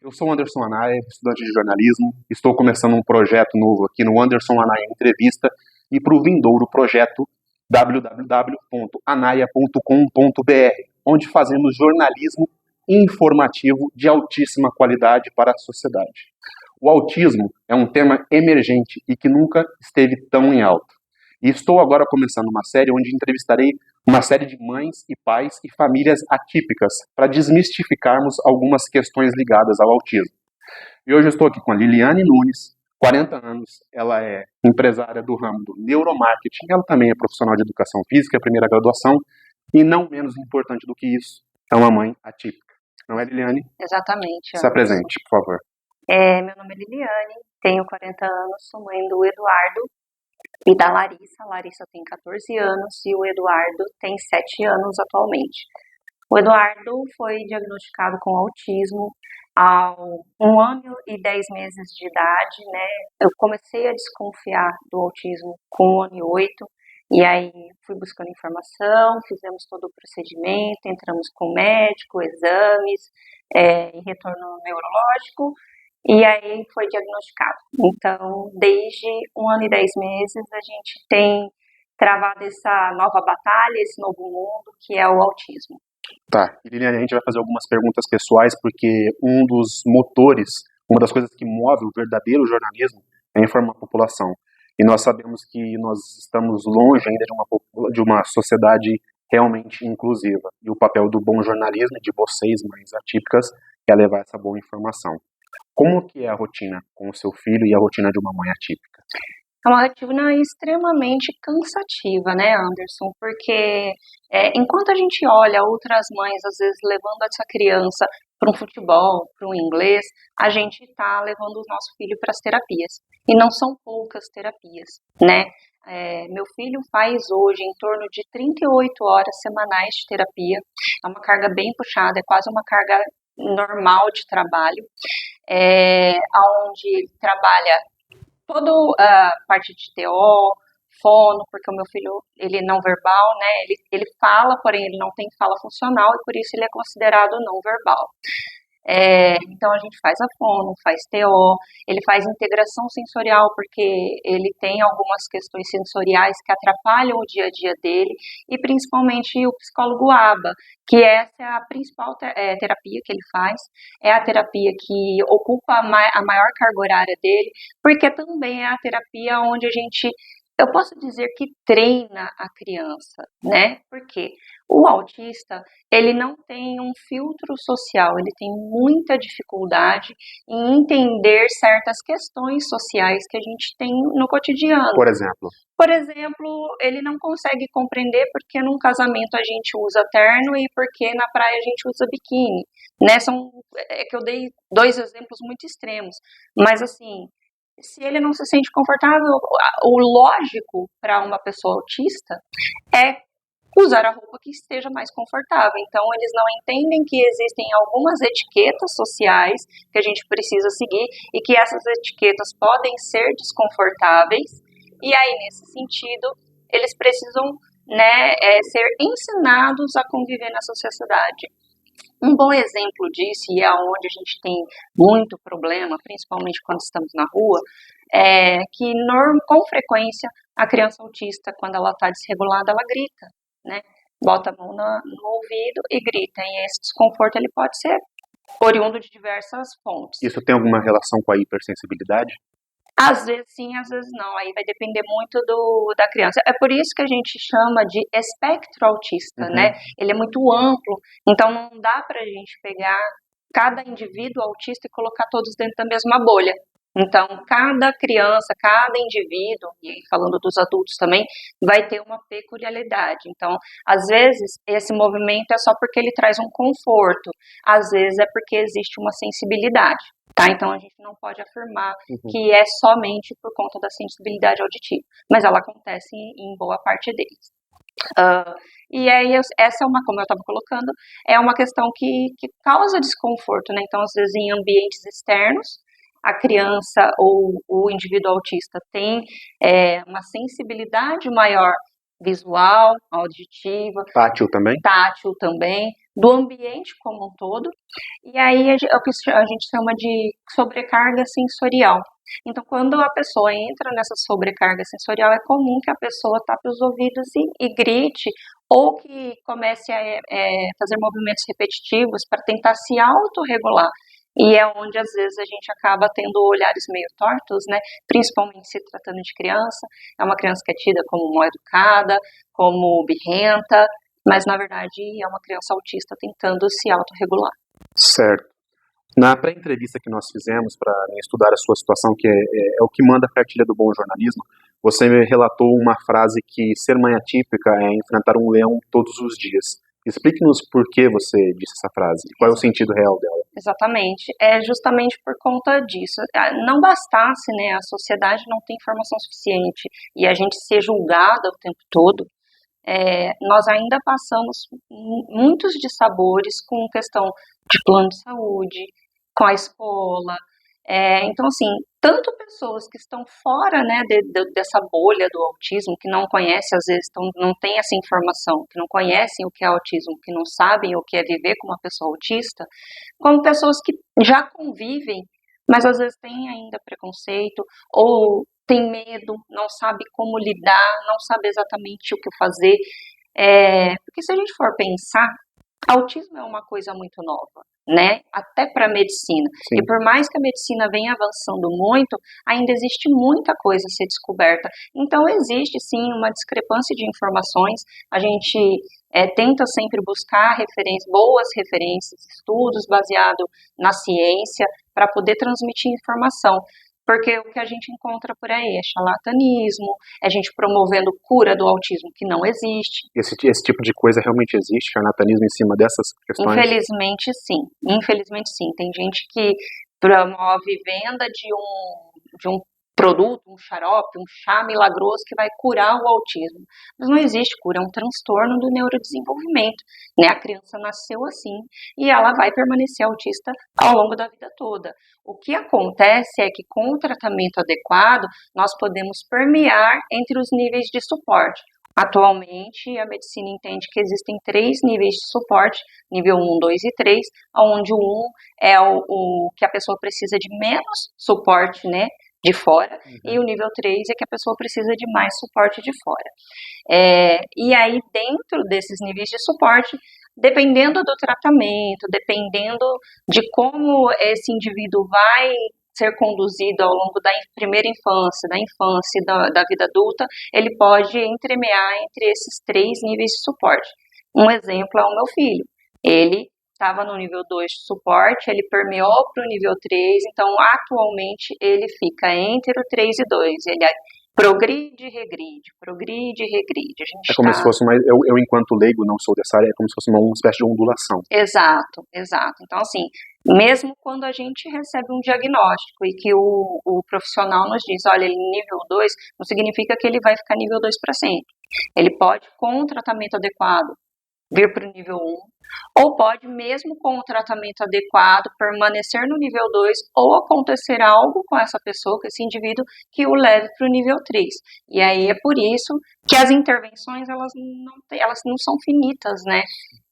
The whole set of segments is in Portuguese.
Eu sou o Anderson Anaya, estudante de jornalismo. Estou começando um projeto novo aqui no Anderson Anaya Entrevista e para o vindouro projeto www.anaya.com.br, onde fazemos jornalismo informativo de altíssima qualidade para a sociedade. O autismo é um tema emergente e que nunca esteve tão em alta. E estou agora começando uma série onde entrevistarei uma série de mães e pais e famílias atípicas para desmistificarmos algumas questões ligadas ao autismo. E hoje eu estou aqui com a Liliane Nunes, 40 anos, ela é empresária do ramo do neuromarketing, ela também é profissional de educação física, primeira graduação, e não menos importante do que isso, é uma mãe atípica. Não é, Liliane? Exatamente. Se apresente, por favor. Meu nome é Liliane, tenho 40 anos, sou mãe do Eduardo e da Larissa. A Larissa tem 14 anos e o Eduardo tem 7 anos atualmente. O Eduardo foi diagnosticado com autismo há 1 ano e 10 meses de idade, né? Eu comecei a desconfiar do autismo com 1 ano e 8, e aí fui buscando informação, fizemos todo o procedimento, entramos com o médico, exames, em retorno neurológico, e aí foi diagnosticado. Então, desde 1 ano e 10 meses, a gente tem travado essa nova batalha, esse novo mundo, que é o autismo. Tá, e Liliane, a gente vai fazer algumas perguntas pessoais, porque um dos motores, uma das coisas que move o verdadeiro jornalismo é informar a população. E nós sabemos que nós estamos longe ainda de uma sociedade realmente inclusiva. E o papel do bom jornalismo, de vocês, mães atípicas, é levar essa boa informação. Como que é a rotina com o seu filho e a rotina de uma mãe atípica? É uma rotina extremamente cansativa, né, Anderson? Porque enquanto a gente olha outras mães, às vezes, levando essa criança para um futebol, para um inglês, a gente está levando o nosso filho para as terapias. E não são poucas terapias, né? Meu filho faz hoje em torno de 38 horas semanais de terapia. É uma carga bem puxada, é quase uma carga normal de trabalho, onde ele trabalha toda a parte de TO, fono, porque o meu filho, ele é não verbal, né, ele fala, porém ele não tem fala funcional e por isso ele é considerado não verbal. Então a gente faz a fono, faz TO, ele faz integração sensorial porque ele tem algumas questões sensoriais que atrapalham o dia a dia dele, e principalmente o psicólogo ABA, que essa é a principal terapia que ele faz, é a terapia que ocupa a maior carga horária dele, porque também é a terapia onde eu posso dizer que treina a criança, né? Porque o autista, ele não tem um filtro social, ele tem muita dificuldade em entender certas questões sociais que a gente tem no cotidiano. Por exemplo? Por exemplo, ele não consegue compreender porque num casamento a gente usa terno e porque na praia a gente usa biquíni, né? Que eu dei 2 exemplos muito extremos, mas assim, se ele não se sente confortável, o lógico para uma pessoa autista é usar a roupa que esteja mais confortável. Então, eles não entendem que existem algumas etiquetas sociais que a gente precisa seguir e que essas etiquetas podem ser desconfortáveis. E aí, nesse sentido, eles precisam, né, ser ensinados a conviver nessa sociedade. Um bom exemplo disso, e é onde a gente tem muito problema, principalmente quando estamos na rua, é que com frequência a criança autista, quando ela está desregulada, ela grita, né? Bota a mão no ouvido e grita, e esse desconforto ele pode ser oriundo de diversas fontes. Isso tem alguma relação com a hipersensibilidade? Às vezes sim, às vezes não, aí vai depender muito da criança. É por isso que a gente chama de espectro autista, né? Ele é muito amplo, então não dá pra gente pegar cada indivíduo autista e colocar todos dentro da mesma bolha. Então, cada criança, cada indivíduo, e falando dos adultos também, vai ter uma peculiaridade. Então, às vezes, esse movimento é só porque ele traz um conforto, às vezes é porque existe uma sensibilidade. Tá? Então, a gente não pode afirmar que é somente por conta da sensibilidade auditiva, mas ela acontece em boa parte deles. E aí, essa é como eu estava colocando, é uma questão que causa desconforto, né? Então, às vezes, em ambientes externos, a criança ou o indivíduo autista tem uma sensibilidade maior visual, auditiva. Tátil também? Tátil também, do ambiente como um todo, e aí é o que a gente chama de sobrecarga sensorial. Então, quando a pessoa entra nessa sobrecarga sensorial, é comum que a pessoa tape os ouvidos e grite, ou que comece a fazer movimentos repetitivos para tentar se autorregular. E é onde, às vezes, a gente acaba tendo olhares meio tortos, né? Principalmente se tratando de criança. É uma criança que é tida como mal educada, como birrenta, mas, na verdade, é uma criança autista tentando se autorregular. Certo. Na pré-entrevista que nós fizemos para estudar a sua situação, que é o que manda a cartilha do bom jornalismo, você relatou uma frase que ser mãe atípica é enfrentar um leão todos os dias. Explique-nos por que você disse essa frase e qual é o sentido real dela. Exatamente, é justamente por conta disso. Não bastasse, né, a sociedade não ter informação suficiente e a gente ser julgada o tempo todo, nós ainda passamos muitos dissabores com questão de plano de saúde, com a escola. Então, assim, tanto pessoas que estão fora, né, dessa bolha do autismo, que não conhecem, às vezes não tem essa informação, que não conhecem o que é autismo, que não sabem o que é viver com uma pessoa autista, como pessoas que já convivem, mas às vezes têm ainda preconceito, ou tem medo, não sabe como lidar, não sabe exatamente o que fazer. Porque se a gente for pensar, autismo é uma coisa muito nova, né? Até para a medicina. Sim. E por mais que a medicina venha avançando muito, ainda existe muita coisa a ser descoberta. Então existe sim uma discrepância de informações. A gente tenta sempre buscar boas referências, estudos baseados na ciência para poder transmitir informação. Porque o que a gente encontra por aí é charlatanismo, é gente promovendo cura do autismo que não existe. Esse tipo de coisa realmente existe, charlatanismo em cima dessas questões? Infelizmente sim. Tem gente que promove venda de um produto, um xarope, um chá milagroso que vai curar o autismo. Mas não existe cura, é um transtorno do neurodesenvolvimento, né? A criança nasceu assim e ela vai permanecer autista ao longo da vida toda. O que acontece é que com o tratamento adequado, nós podemos permear entre os níveis de suporte. Atualmente, a medicina entende que existem 3 níveis de suporte, nível 1, 2 e 3, onde o 1 é o que a pessoa precisa de menos suporte, né, de fora, e o nível 3 é que a pessoa precisa de mais suporte de fora. E aí, dentro desses níveis de suporte, dependendo do tratamento, dependendo de como esse indivíduo vai ser conduzido ao longo da primeira infância, da infância e da vida adulta, ele pode entremear entre esses 3 níveis de suporte. Um exemplo é o meu filho. Ele estava no nível 2 de suporte, ele permeou para o nível 3, então atualmente ele fica entre o 3 e 2. Ele progride e regride. A gente como se fosse eu enquanto leigo, não sou dessa área, é como se fosse uma espécie de ondulação. Exato. Então, assim, mesmo quando a gente recebe um diagnóstico e que o profissional nos diz, olha, ele é nível 2, não significa que ele vai ficar nível 2 para sempre. Ele pode, com o tratamento adequado, vir para o nível 1, ou pode, mesmo com o tratamento adequado, permanecer no nível 2, ou acontecer algo com essa pessoa, com esse indivíduo, que o leve para o nível 3. E aí é por isso que as intervenções, elas não são finitas, né?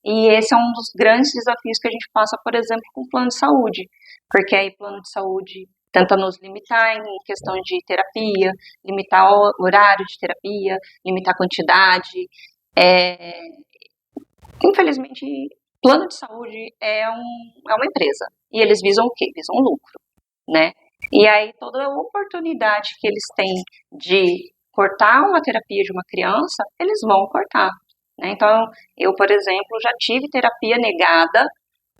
E esse é um dos grandes desafios que a gente passa, por exemplo, com o plano de saúde, porque aí o plano de saúde tenta nos limitar em questão de terapia, limitar o horário de terapia, limitar a quantidade. Infelizmente, plano de saúde é uma empresa, e eles visam o quê? Visam lucro, né? E aí toda a oportunidade que eles têm de cortar uma terapia de uma criança, eles vão cortar, né? Então, eu, por exemplo, já tive terapia negada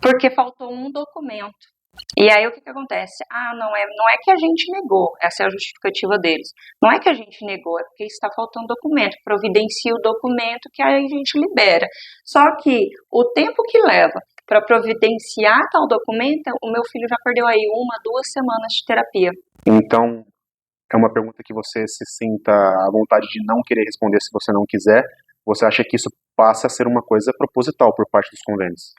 porque faltou um documento. E aí o que acontece? Não é que a gente negou, essa é a justificativa deles. Não é que a gente negou, é porque está faltando documento, providencia o documento que aí a gente libera. Só que o tempo que leva para providenciar tal documento, o meu filho já perdeu aí 1, 2 semanas de terapia. Então, é uma pergunta que você se sinta à vontade de não querer responder se você não quiser. Você acha que isso passa a ser uma coisa proposital por parte dos convênios?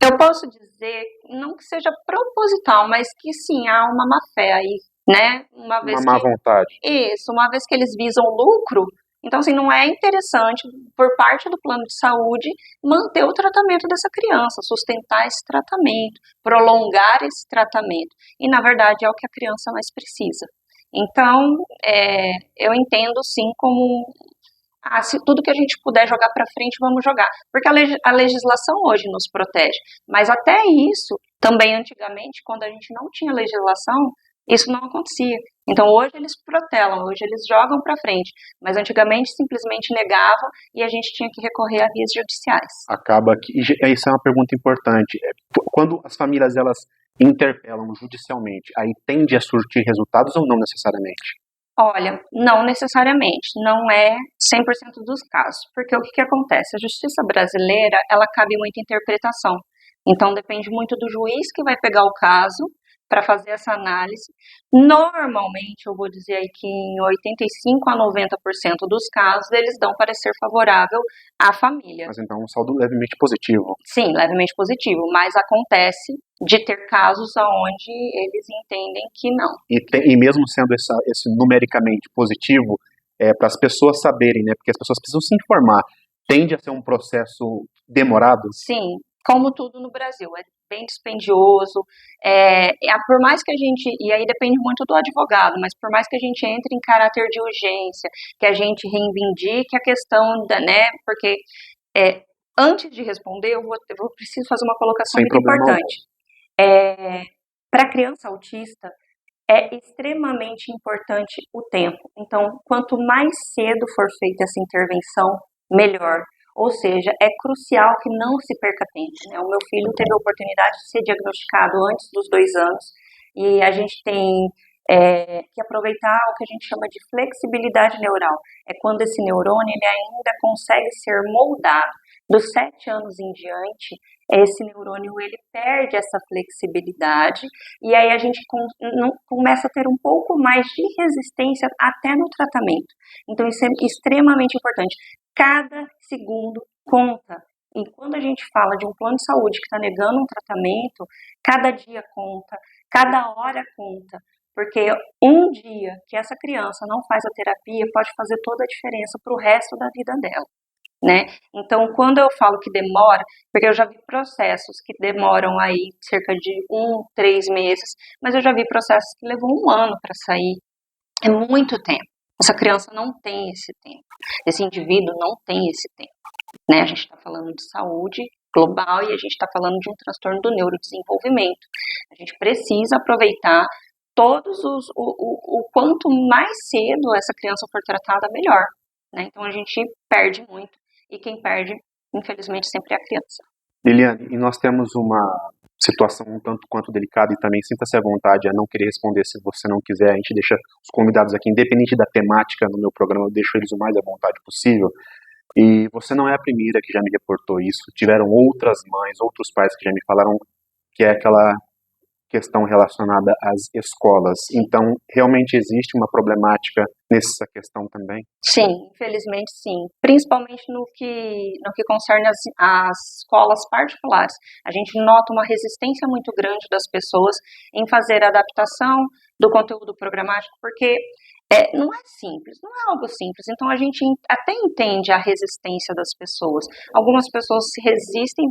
Eu posso dizer, não que seja proposital, mas que sim, há uma má fé aí, né? Uma má vontade. Isso, uma vez que eles visam lucro, Então, assim, não é interessante, por parte do plano de saúde, manter o tratamento dessa criança, sustentar esse tratamento, prolongar esse tratamento. E, na verdade, é o que a criança mais precisa. Então, eu entendo, sim, como se tudo que a gente puder jogar para frente, vamos jogar. Porque a legislação hoje nos protege. Mas até isso, também antigamente, quando a gente não tinha legislação, isso não acontecia. Então hoje eles protelam, hoje eles jogam para frente. Mas antigamente simplesmente negavam e a gente tinha que recorrer a vias judiciais. Acaba que, isso é uma pergunta importante. Quando as famílias elas interpelam judicialmente, aí tende a surtir resultados ou não necessariamente? Olha, não necessariamente, não é 100% dos casos, porque o que acontece? A justiça brasileira, ela cabe muita interpretação, então depende muito do juiz que vai pegar o caso para fazer essa análise. Normalmente, eu vou dizer aí que em 85 a 90% dos casos, eles dão parecer favorável à família. Mas então um saldo levemente positivo. Sim, levemente positivo, mas acontece de ter casos onde eles entendem que não. E mesmo sendo esse numericamente positivo, para as pessoas saberem, né, porque as pessoas precisam se informar, tende a ser um processo demorado? Sim, como tudo no Brasil, é bem dispendioso, por mais que a gente, e aí depende muito do advogado, mas por mais que a gente entre em caráter de urgência, que a gente reivindique a questão né, porque antes de responder, eu preciso fazer uma colocação Sem muito problema importante. Para a criança autista, é extremamente importante o tempo. Então, quanto mais cedo for feita essa intervenção, melhor. Ou seja, é crucial que não se perca tempo, né? O meu filho teve a oportunidade de ser diagnosticado antes dos 2 anos e a gente tem que aproveitar o que a gente chama de flexibilidade neural. É quando esse neurônio ele ainda consegue ser moldado. Dos 7 anos em diante, esse neurônio ele perde essa flexibilidade e aí a gente começa a ter um pouco mais de resistência até no tratamento. Então isso é extremamente importante. Cada segundo conta. E quando a gente fala de um plano de saúde que está negando um tratamento, cada dia conta, cada hora conta. Porque um dia que essa criança não faz a terapia pode fazer toda a diferença para o resto da vida dela. Né? Então, quando eu falo que demora, porque eu já vi processos que demoram aí cerca de 3 meses, mas eu já vi processos que levam 1 ano para sair. É muito tempo. Essa criança não tem esse tempo. Esse indivíduo não tem esse tempo. Né? A gente está falando de saúde global e a gente está falando de um transtorno do neurodesenvolvimento. A gente precisa aproveitar o quanto mais cedo essa criança for tratada, melhor. Né? Então a gente perde muito. E quem perde, infelizmente, sempre é a criança. Liliane, e nós temos uma situação um tanto quanto delicada e também sinta-se à vontade a não querer responder se você não quiser. A gente deixa os convidados aqui, independente da temática no meu programa, eu deixo eles o mais à vontade possível. E você não é a primeira que já me reportou isso. Tiveram outras mães, outros pais que já me falaram que é aquela questão relacionada às escolas. Então, realmente existe uma problemática nessa questão também? Sim, infelizmente sim. Principalmente no que concerne as escolas particulares. A gente nota uma resistência muito grande das pessoas em fazer a adaptação do conteúdo programático, porque não é simples, não é algo simples. Então a gente até entende a resistência das pessoas. Algumas pessoas se resistem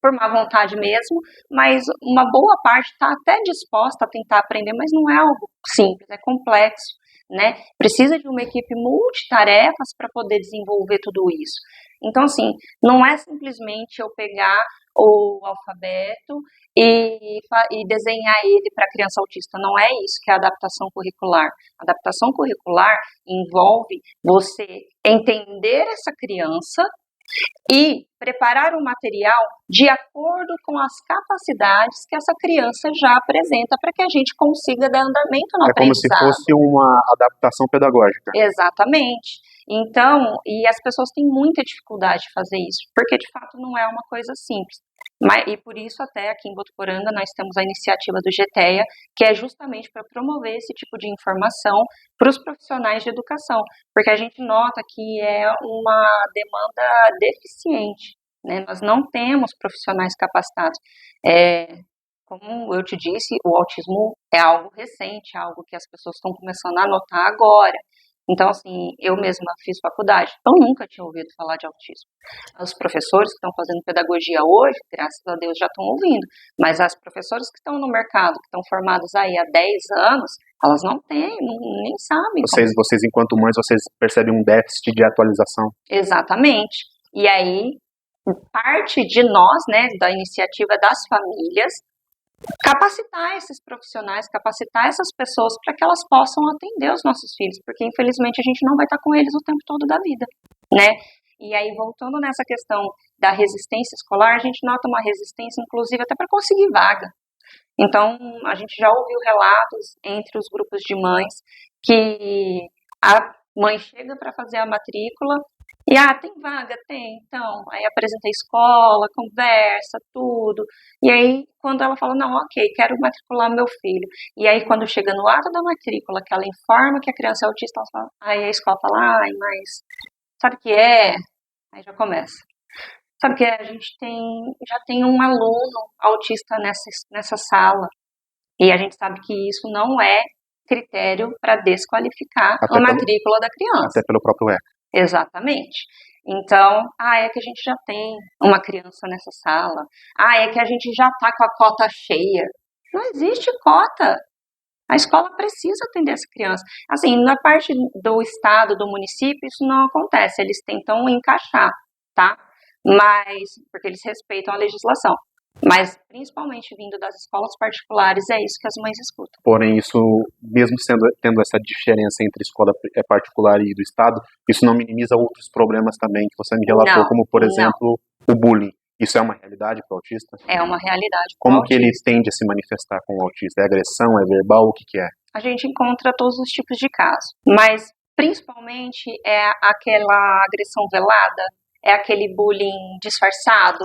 por má vontade mesmo, mas uma boa parte está até disposta a tentar aprender, mas não é algo simples, é complexo, né? Precisa de uma equipe multitarefas para poder desenvolver tudo isso. Então, assim, não é simplesmente eu pegar o alfabeto e desenhar ele para criança autista. Não é isso que é a adaptação curricular. A adaptação curricular envolve você entender essa criança e preparar o material de acordo com as capacidades que essa criança já apresenta para que a gente consiga dar andamento no aprendizado. É como se fosse uma adaptação pedagógica. Exatamente. Então, e as pessoas têm muita dificuldade de fazer isso, porque de fato não é uma coisa simples. E por isso até aqui em Botuporanga nós temos a iniciativa do GTEA, que é justamente para promover esse tipo de informação para os profissionais de educação, porque a gente nota que é uma demanda deficiente, né? Nós não temos profissionais capacitados. Como eu te disse, o autismo é algo recente, algo que as pessoas estão começando a notar agora. Então, assim, eu mesma fiz faculdade, então nunca tinha ouvido falar de autismo. Os professores que estão fazendo pedagogia hoje, graças a Deus, já estão ouvindo, mas as professoras que estão no mercado, que estão formadas aí há 10 anos, elas não têm, nem sabem. Vocês, enquanto mães, vocês percebem um déficit de atualização. Exatamente. E aí, parte de nós, né, da iniciativa das famílias, capacitar esses profissionais, capacitar essas pessoas para que elas possam atender os nossos filhos, porque infelizmente a gente não vai estar com eles o tempo todo da vida, né? E aí, voltando nessa questão da resistência escolar, a gente nota uma resistência, inclusive, até para conseguir vaga. Então, a gente já ouviu relatos entre os grupos de mães que a mãe chega para fazer a matrícula e, tem vaga? Tem. Então, aí apresenta a escola, conversa, tudo. E aí, quando ela fala, não, ok, quero matricular meu filho. E aí, quando chega no ato da matrícula, que ela informa que a criança é autista, ela fala, aí a escola fala, mas sabe o que é? Aí já começa. Sabe o que é? A gente já tem um aluno autista nessa sala. E a gente sabe que isso não é critério para desqualificar a matrícula da criança. Até pelo próprio ECA. Exatamente. Então, é que a gente já tem uma criança nessa sala. É que a gente já está com a cota cheia. Não existe cota. A escola precisa atender essa criança. Assim, na parte do estado, do município, isso não acontece. Eles tentam encaixar, tá? Mas, porque eles respeitam a legislação. Mas, principalmente vindo das escolas particulares, é isso que as mães escutam. Porém, isso, mesmo tendo essa diferença entre escola particular e do Estado, isso não minimiza outros problemas também que você me relatou, como, por exemplo, o bullying. Isso é uma realidade para o autista? É uma realidade. Como que ele tende a se manifestar com o autista? É agressão, é verbal, o que é? A gente encontra todos os tipos de casos, mas principalmente é aquela agressão velada, é aquele bullying disfarçado,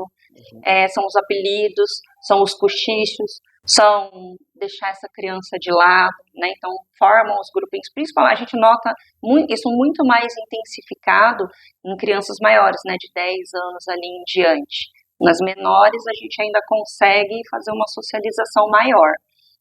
são os apelidos, são os cochichos, são deixar essa criança de lado, né? Então formam os grupinhos, principalmente a gente nota isso muito mais intensificado em crianças maiores, né, de 10 anos ali em diante. Nas menores a gente ainda consegue fazer uma socialização maior,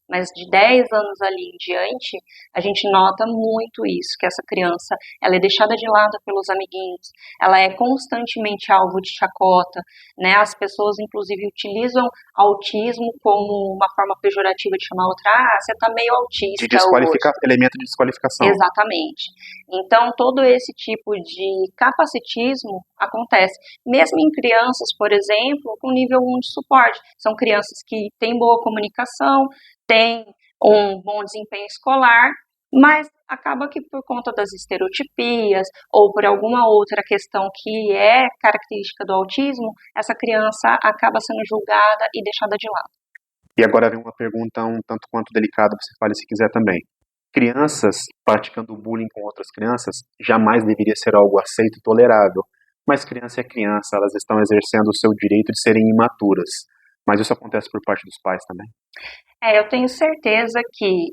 mas de 10 anos ali em diante, a gente nota muito isso, que essa criança, ela é deixada de lado pelos amiguinhos, ela é constantemente alvo de chacota, né? As pessoas, inclusive, utilizam autismo como uma forma pejorativa de chamar outra, você tá meio autista hoje. Elemento de desqualificação. Exatamente. Então, todo esse tipo de capacitismo acontece, mesmo em crianças, por exemplo, com nível 1 de suporte. São crianças que têm boa comunicação, têm um bom desempenho escolar, mas acaba que por conta das estereotipias ou por alguma outra questão que é característica do autismo, essa criança acaba sendo julgada e deixada de lado. E agora vem uma pergunta um tanto quanto delicada, você fale se quiser também. Crianças praticando bullying com outras crianças jamais deveria ser algo aceito e tolerável, mas criança é criança, elas estão exercendo o seu direito de serem imaturas. Mas isso acontece por parte dos pais também? Eu tenho certeza que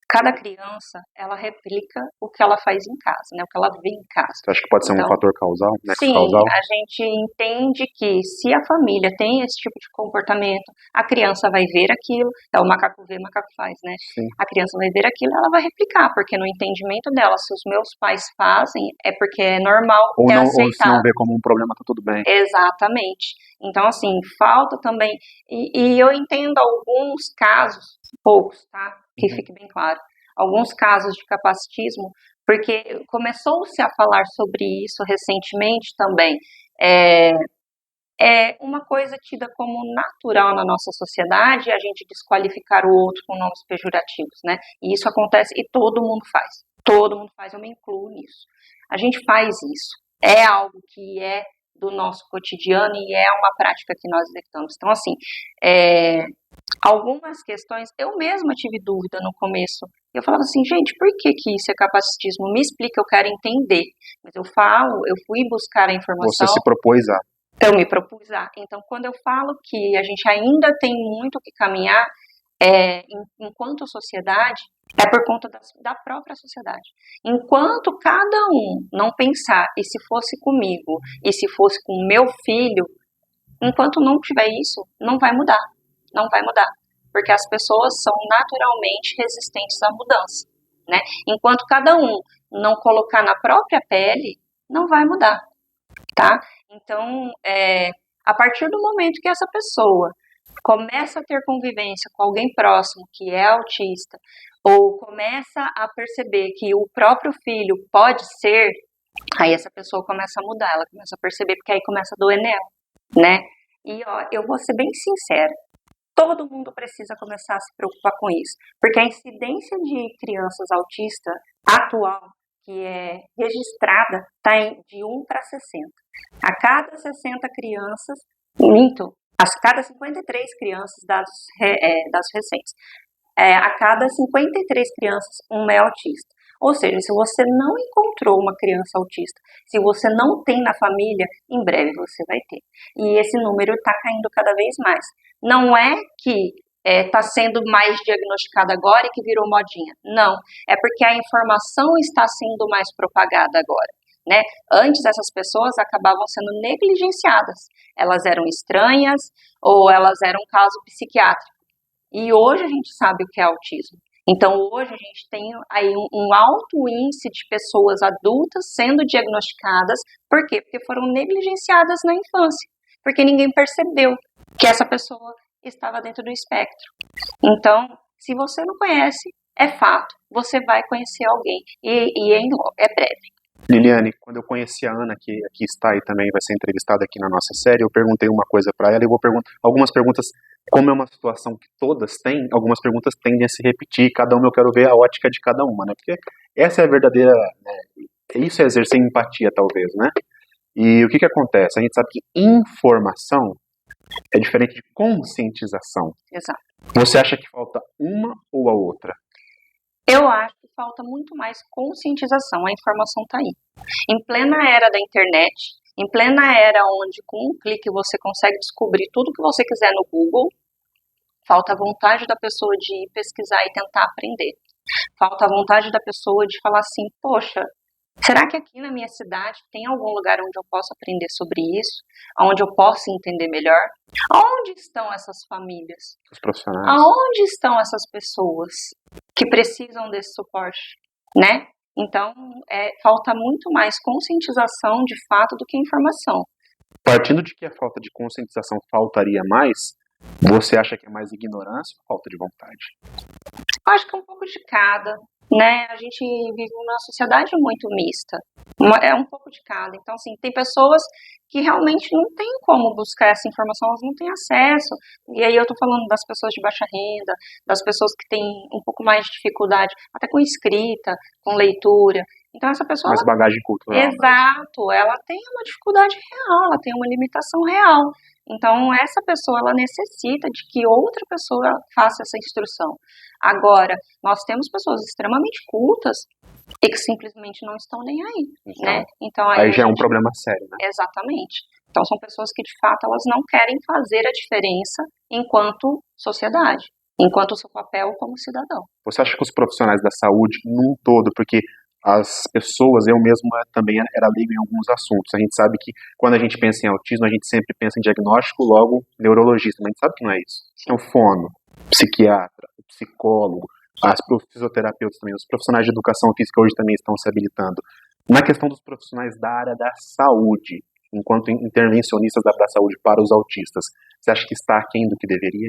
cada criança, ela replica o que ela faz em casa, né? O que ela vê em casa. Você acha que pode ser um fator causal, sim, causal? A gente entende que se a família tem esse tipo de comportamento, a criança vai ver aquilo, o macaco vê, macaco faz, né? Sim. A criança vai ver aquilo, ela vai replicar, porque no entendimento dela, se os meus pais fazem, é porque é normal, ou é não, aceitável. Ou se não vê como um problema, tá tudo bem. Exatamente. Então, assim, falta também, e eu entendo alguns casos, poucos, tá? Que fique bem claro. Alguns casos de capacitismo, porque começou-se a falar sobre isso recentemente também. É uma coisa tida como natural na nossa sociedade a gente desqualificar o outro com nomes pejorativos, né? E isso acontece e todo mundo faz. Todo mundo faz, eu me incluo nisso. A gente faz isso. É algo que é do nosso cotidiano e é uma prática que nós executamos. Então, assim, algumas questões, eu mesma tive dúvida no começo. Eu falava assim, gente, por que isso é capacitismo? Me explica, eu quero entender. Mas eu fui buscar a informação. Você se propôs a? Eu me propus a. Então, quando eu falo que a gente ainda tem muito que caminhar, enquanto sociedade, é por conta da própria sociedade. Enquanto cada um não pensar, e se fosse comigo, e se fosse com o meu filho, enquanto não tiver isso, não vai mudar. Não vai mudar. Porque as pessoas são naturalmente resistentes à mudança, né? Enquanto cada um não colocar na própria pele, não vai mudar, tá? Então, a partir do momento que essa pessoa começa a ter convivência com alguém próximo que é autista, ou começa a perceber que o próprio filho pode ser, aí essa pessoa começa a mudar, ela começa a perceber, porque aí começa a doer nela, né? E ó, eu vou ser bem sincera, todo mundo precisa começar a se preocupar com isso, porque a incidência de crianças autistas atual, que é registrada, está de 1 para 60. A cada 60 crianças, a cada 53 crianças, dados recentes, a cada 53 crianças, uma é autista. Ou seja, se você não encontrou uma criança autista, se você não tem na família, em breve você vai ter. E esse número está caindo cada vez mais. Não é que está sendo mais diagnosticada agora e que virou modinha. Não, é porque a informação está sendo mais propagada agora. Né? Antes essas pessoas acabavam sendo negligenciadas. Elas eram estranhas ou elas eram caso psiquiátrico. E hoje a gente sabe o que é autismo. Então, hoje a gente tem aí um alto índice de pessoas adultas sendo diagnosticadas. Por quê? Porque foram negligenciadas na infância. Porque ninguém percebeu que essa pessoa estava dentro do espectro. Então, se você não conhece, é fato, você vai conhecer alguém. E é breve. Liliane, quando eu conheci a Ana, que aqui está e também vai ser entrevistada aqui na nossa série, eu perguntei uma coisa para ela e vou perguntar algumas perguntas, como é uma situação que todas têm, algumas perguntas tendem a se repetir, cada uma eu quero ver a ótica de cada uma, né? Porque essa é a verdadeira, isso é exercer empatia, talvez, né? E o que acontece? A gente sabe que informação é diferente de conscientização. Exato. Você acha que falta uma ou a outra? Eu acho que falta muito mais conscientização, a informação está aí. Em plena era da internet, em plena era onde com um clique você consegue descobrir tudo que você quiser no Google, falta a vontade da pessoa de ir pesquisar e tentar aprender. Falta a vontade da pessoa de falar assim, poxa, será que aqui na minha cidade tem algum lugar onde eu posso aprender sobre isso? Onde eu posso entender melhor? Onde estão essas famílias? Os profissionais. Aonde estão essas pessoas que precisam desse suporte, né? Então, falta muito mais conscientização de fato do que informação. Partindo de que a falta de conscientização faltaria mais, você acha que é mais ignorância ou falta de vontade? Eu acho que é um pouco de cada, né? A gente vive numa sociedade muito mista, é um pouco de cada. Então, assim, tem pessoas que realmente não têm como buscar essa informação, elas não têm acesso. E aí eu tô falando das pessoas de baixa renda, das pessoas que têm um pouco mais de dificuldade, até com escrita, com leitura. Então, essa pessoa... Mais bagagem cultural. Exato, ela tem uma dificuldade real, ela tem uma limitação real. Então, essa pessoa, ela necessita de que outra pessoa faça essa instrução. Agora, nós temos pessoas extremamente cultas e que simplesmente não estão nem aí, né? Então, aí já é um problema sério, né? Exatamente. Então, são pessoas que, de fato, elas não querem fazer a diferença enquanto sociedade, enquanto o seu papel como cidadão. Você acha que os profissionais da saúde, num todo, porque as pessoas, eu mesmo também era leigo em alguns assuntos. A gente sabe que quando a gente pensa em autismo, a gente sempre pensa em diagnóstico, logo neurologista, mas a gente sabe que não é isso. Então, fono, psiquiatra, psicólogo, as fisioterapeutas também, os profissionais de educação física hoje também estão se habilitando. Na questão dos profissionais da área da saúde, enquanto intervencionistas da saúde para os autistas, você acha que está aquém do que deveria?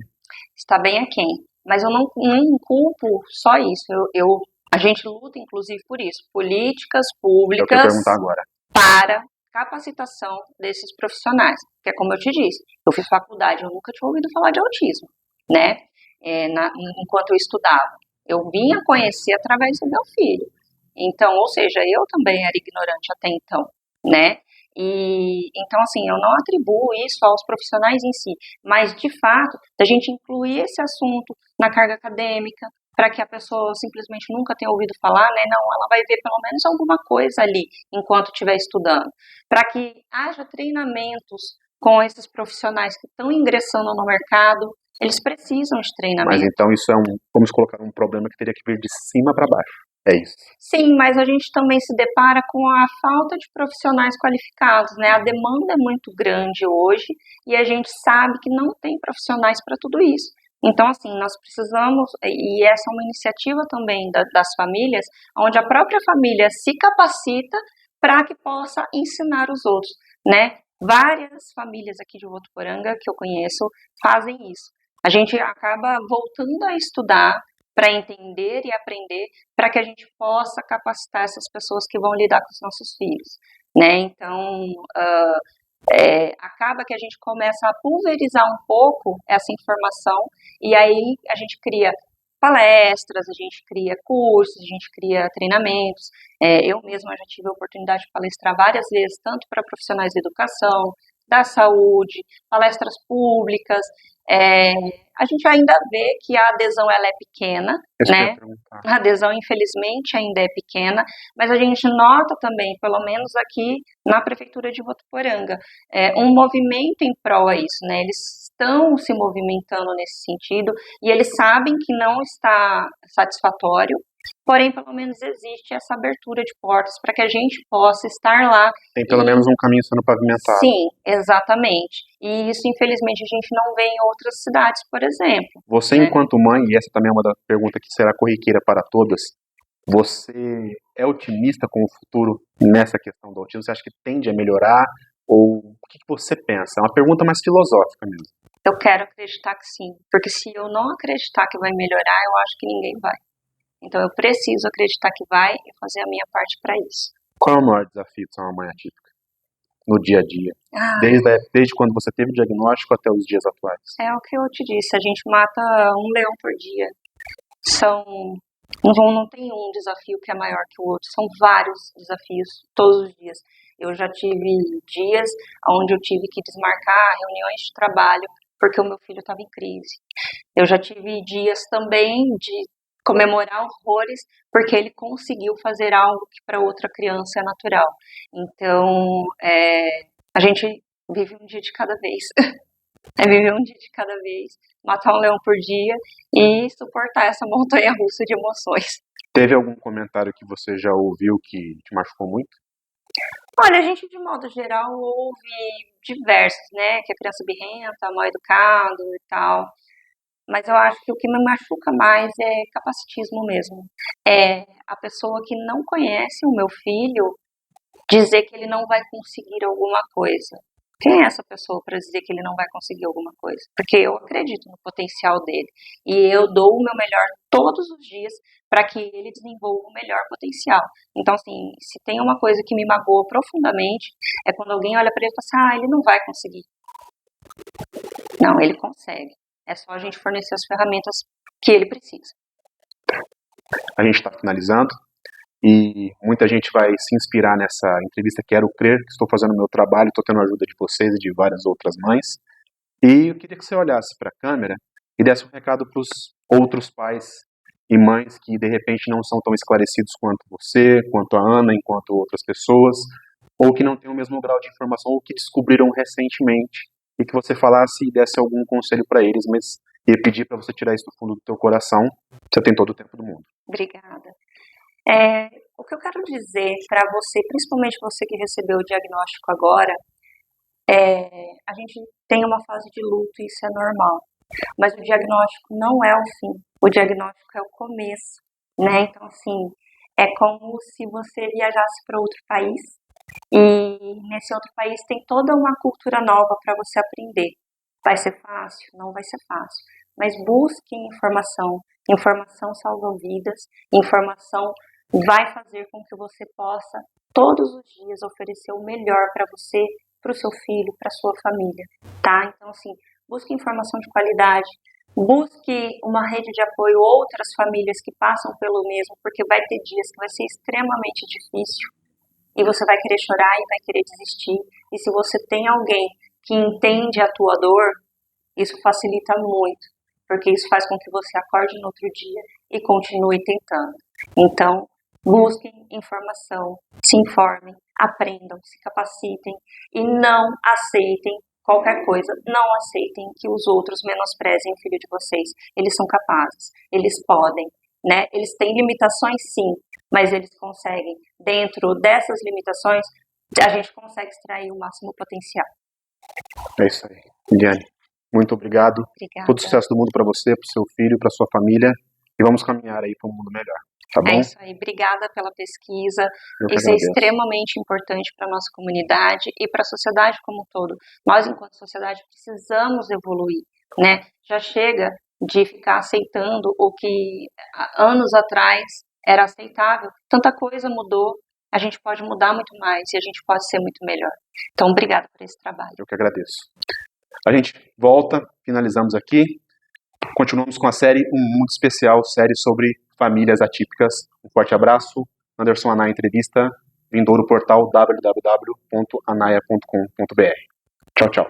Está bem aquém, mas eu não culpo só isso. A gente luta, inclusive, por isso. Políticas públicas para capacitação desses profissionais. Que é como eu te disse, eu fiz faculdade, eu nunca tinha ouvido falar de autismo, né? Enquanto eu estudava. Eu vinha conhecer através do meu filho. Então, ou seja, eu também era ignorante até então, né? Então, assim, eu não atribuo isso aos profissionais em si, mas, de fato, a gente incluir esse assunto na carga acadêmica, para que a pessoa simplesmente nunca tenha ouvido falar, né? Não, ela vai ver pelo menos alguma coisa ali enquanto estiver estudando. Para que haja treinamentos com esses profissionais que estão ingressando no mercado, eles precisam de treinamento. Mas então isso vamos colocar um problema que teria que vir de cima para baixo. É isso. Sim, mas a gente também se depara com a falta de profissionais qualificados, né? A demanda é muito grande hoje e a gente sabe que não tem profissionais para tudo isso. Então, assim, nós precisamos, e essa é uma iniciativa também das famílias, onde a própria família se capacita para que possa ensinar os outros, né? Várias famílias aqui de Votuporanga que eu conheço fazem isso. A gente acaba voltando a estudar para entender e aprender para que a gente possa capacitar essas pessoas que vão lidar com os nossos filhos, né? Então, acaba que a gente começa a pulverizar um pouco essa informação e aí a gente cria palestras, a gente cria cursos, a gente cria treinamentos. Eu mesma já tive a oportunidade de palestrar várias vezes, tanto para profissionais de educação, da saúde, palestras públicas. A gente ainda vê que a adesão ela é pequena, né? A adesão, infelizmente, ainda é pequena, mas a gente nota também, pelo menos aqui na Prefeitura de Votuporanga, um movimento em prol a isso, né? Eles estão se movimentando nesse sentido e eles sabem que não está satisfatório, porém, pelo menos existe essa abertura de portas para que a gente possa estar lá. Tem pelo menos um caminho sendo pavimentado. Sim, exatamente. E isso, infelizmente, a gente não vê em outras cidades, por exemplo. Você, enquanto mãe, e essa também é uma da pergunta que será corriqueira para todas, você é otimista com o futuro nessa questão do autismo? Você acha que tende a melhorar? Ou o que você pensa? É uma pergunta mais filosófica mesmo. Eu quero acreditar que sim, porque se eu não acreditar que vai melhorar, eu acho que ninguém vai. Então eu preciso acreditar que vai e fazer a minha parte para isso. Qual é o maior desafio de ser uma mãe atípica no dia a dia? Desde quando você teve o diagnóstico até os dias atuais? É o que eu te disse, a gente mata um leão por dia. Não tem um desafio que é maior que o outro, são vários desafios todos os dias. Eu já tive dias onde eu tive que desmarcar reuniões de trabalho porque o meu filho estava em crise. Eu já tive dias também de comemorar horrores porque ele conseguiu fazer algo que para outra criança é natural. Então, a gente vive um dia de cada vez. Viver um dia de cada vez, matar um leão por dia e suportar essa montanha-russa de emoções. Teve algum comentário que você já ouviu que te machucou muito? Olha, a gente, de modo geral, ouve diversos, né? Que a criança birrenta, mal educado e tal. Mas eu acho que o que me machuca mais é capacitismo mesmo. É a pessoa que não conhece o meu filho dizer que ele não vai conseguir alguma coisa. Quem é essa pessoa para dizer que ele não vai conseguir alguma coisa? Porque eu acredito no potencial dele e eu dou o meu melhor todos os dias para que ele desenvolva o melhor potencial. Então, assim, se tem uma coisa que me magoa profundamente é quando alguém olha para ele e fala assim, ele não vai conseguir. Não, ele consegue. É só a gente fornecer as ferramentas que ele precisa. A gente está finalizando. E muita gente vai se inspirar nessa entrevista. Quero crer que estou fazendo o meu trabalho, estou tendo a ajuda de vocês e de várias outras mães. E eu queria que você olhasse para a câmera e desse um recado para os outros pais e mães que de repente não são tão esclarecidos quanto você, quanto a Ana, enquanto outras pessoas, ou que não têm o mesmo grau de informação, ou que descobriram recentemente, e que você falasse e desse algum conselho para eles, mas ia pedir para você tirar isso do fundo do teu coração. Você tem todo o tempo do mundo. Obrigada. O que eu quero dizer para você, principalmente você que recebeu o diagnóstico agora, a gente tem uma fase de luto e isso é normal, mas o diagnóstico não é o fim, o diagnóstico é o começo, né? Então, assim, é como se você viajasse para outro país e nesse outro país tem toda uma cultura nova para você aprender. Vai ser fácil? Não vai ser fácil, mas busque informação. Informação salva vidas, informação vai fazer com que você possa, todos os dias, oferecer o melhor para você, para o seu filho, para a sua família, tá? Então, assim, busque informação de qualidade, busque uma rede de apoio, outras famílias que passam pelo mesmo, porque vai ter dias que vai ser extremamente difícil e você vai querer chorar e vai querer desistir. E se você tem alguém que entende a tua dor, isso facilita muito, porque isso faz com que você acorde no outro dia e continue tentando. Então, busquem informação, se informem, aprendam, se capacitem e não aceitem qualquer coisa, não aceitem que os outros menosprezem o filho de vocês. Eles são capazes, eles podem, né? Eles têm limitações, sim, mas eles conseguem. Dentro dessas limitações, a gente consegue extrair o máximo potencial. É isso aí. Liane. Muito obrigado. Obrigada. Todo sucesso do mundo para você, para o seu filho, para sua família. E vamos caminhar aí para um mundo melhor. Tá bom? É isso aí. Obrigada pela pesquisa. Eu que Isso é agradeço. extremamente importante para a nossa comunidade e para a sociedade como um todo. Nós, enquanto sociedade, precisamos evoluir, né? Já chega de ficar aceitando o que anos atrás era aceitável. Tanta coisa mudou. A gente pode mudar muito mais e a gente pode ser muito melhor. Então, obrigada por esse trabalho. Eu que agradeço. A gente volta, finalizamos aqui. Continuamos com a série Um Mundo Especial, série sobre famílias atípicas. Um forte abraço. Anderson Anaia Entrevista, vindouro portal www.anaia.com.br. Tchau, tchau.